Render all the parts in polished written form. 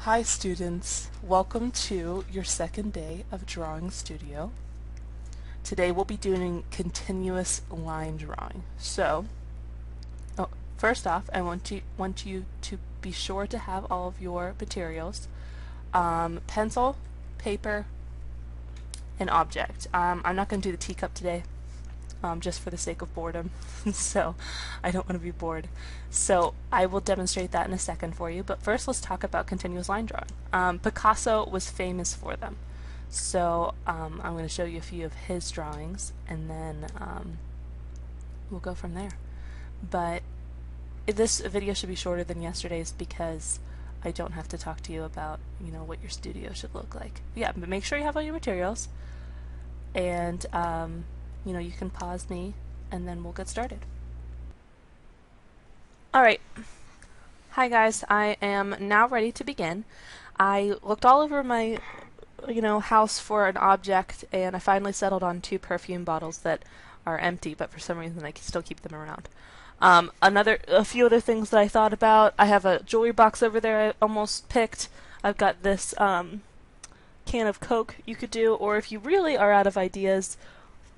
Hi students, welcome to your second day of Drawing Studio. Today we'll be doing continuous line drawing. So, first off, I want you to be sure to have all of your materials, pencil, paper, and object. I'm not going to do the teacup today, just for the sake of boredom. So I don't want to be bored. So I will demonstrate that in a second for you. But first, let's talk about continuous line drawing. Picasso was famous for them. So I'm going to show you a few of his drawings, and then we'll go from there. But this video should be shorter than yesterday's because I don't have to talk to you about, what your studio should look like. Yeah, but make sure you have all your materials, and you can pause me and then we'll get started. Alright, hi guys, I am now ready to begin. I looked all over my house for an object, and I finally settled on two perfume bottles that are empty, but for some reason I can still keep them around. A few other things that I thought about. I have a jewelry box over there I almost picked. I've got this can of Coke you could do, or if you really are out of ideas,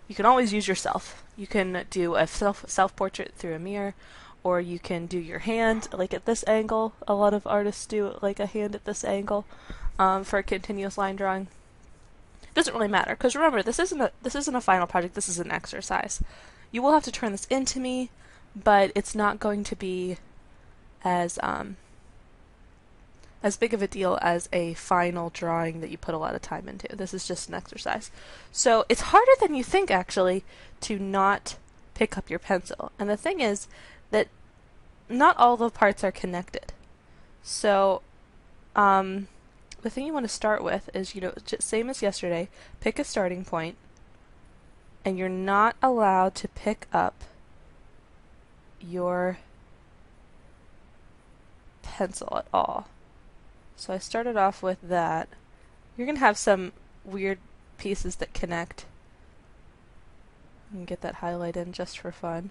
you can always use yourself. You can do a self-portrait through a mirror, or you can do your hand like at this angle. A lot of artists do like a hand at this angle for a continuous line drawing. It doesn't really matter because remember, this isn't a final project. This is an exercise. You will have to turn this into me, but it's not going to be as big of a deal as a final drawing that you put a lot of time into. This is just an exercise. So it's harder than you think, actually, to not pick up your pencil. And the thing is that not all the parts are connected. So the thing you want to start with is, just same as yesterday, pick a starting point, and you're not allowed to pick up your pencil at all. So I started off with that. You're going to have some weird pieces that connect. And get that highlight in just for fun.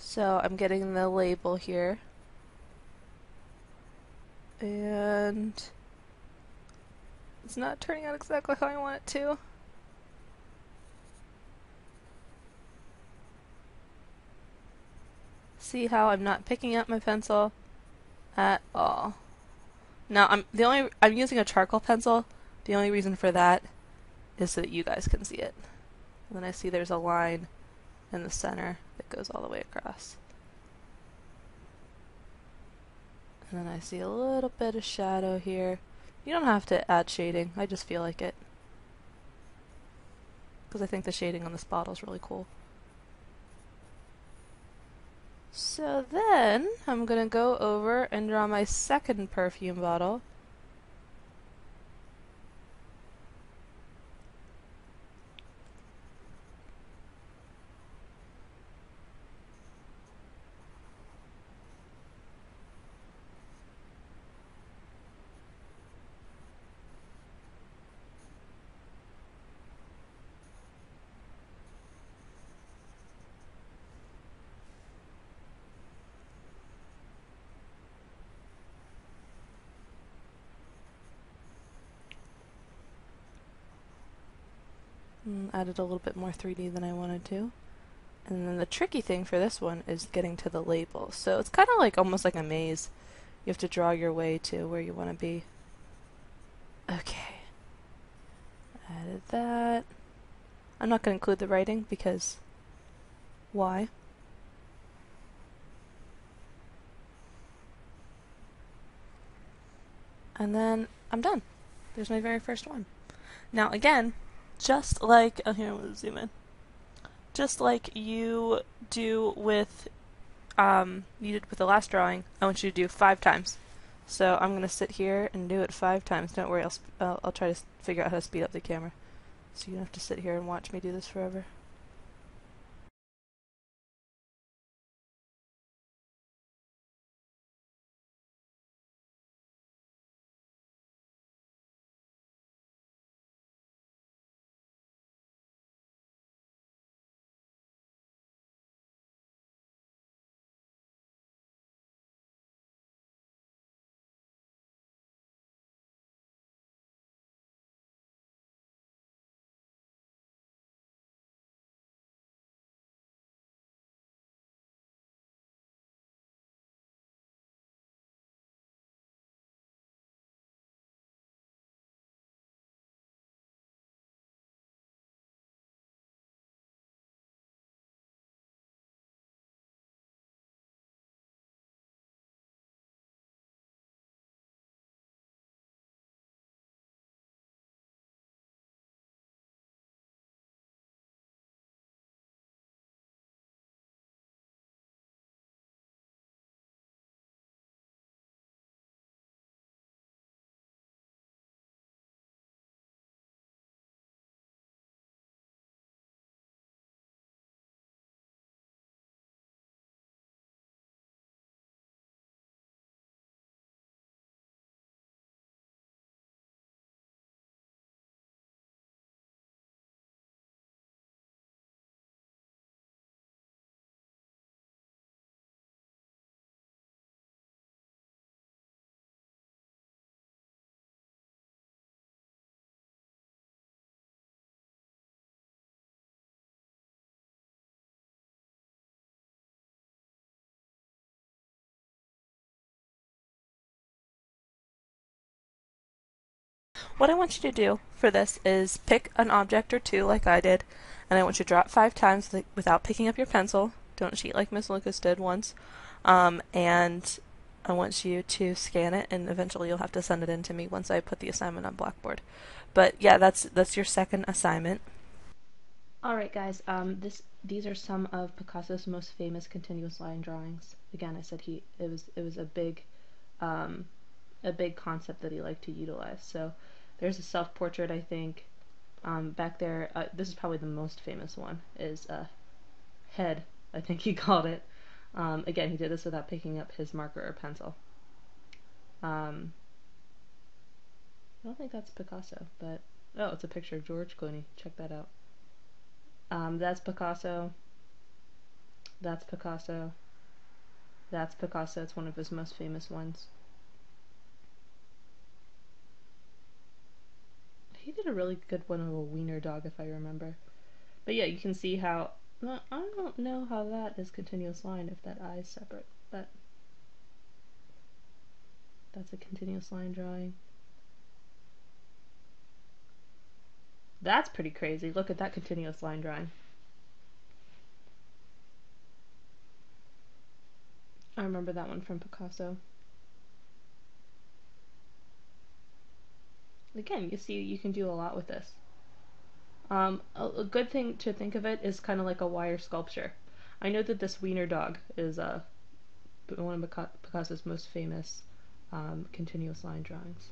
So I'm getting the label here. And it's not turning out exactly how I want it to. See how I'm not picking up my pencil at all. Now I'm using a charcoal pencil. The only reason for that is so that you guys can see it. And then I see there's a line in the center that goes all the way across. And then I see a little bit of shadow here. You don't have to add shading, I just feel like it. Because I think the shading on this bottle is really cool. So then, I'm going to go over and draw my second perfume bottle. Added a little bit more 3D than I wanted to. And then the tricky thing for this one is getting to the label. So it's kind of like almost like a maze. You have to draw your way to where you want to be. Okay. Added that. I'm not going to include the writing because why? And then I'm done. There's my very first one. Now again, just like, oh, here, I'm going to zoom in. Just like you do with, you did with the last drawing, I want you to do 5 times. So I'm going to sit here and do it 5 times. Don't worry, I'll try to figure out how to speed up the camera. So you don't have to sit here and watch me do this forever. what I want you to do for this is pick an object or two like I did, and I want you to draw it 5 times without picking up your pencil. Don't cheat like Miss Lucas did once. And I want you to scan it, and eventually you'll have to send it in to me once I put the assignment on Blackboard. But yeah, that's your second assignment. All right, guys. These are some of Picasso's most famous continuous line drawings. Again, I said it was a big concept that he liked to utilize. So there's a self-portrait, I think. Back there, this is probably the most famous one, is Head, I think he called it. Again, he did this without picking up his marker or pencil. I don't think that's Picasso, but oh, it's a picture of George Clooney. Check that out. That's Picasso. That's Picasso. That's Picasso. It's one of his most famous ones. He did a really good one of a wiener dog, if I remember. But yeah, you can see how. Well, I don't know how that is continuous line if that eye is separate, but that's a continuous line drawing. That's pretty crazy. Look at that continuous line drawing. I remember that one from Picasso. Again, you see you can do a lot with this. A good thing to think of it is kind of like a wire sculpture. I know that this wiener dog is one of Picasso's most famous continuous line drawings.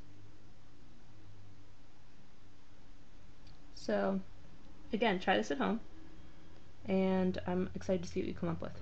So, again, try this at home, and I'm excited to see what you come up with.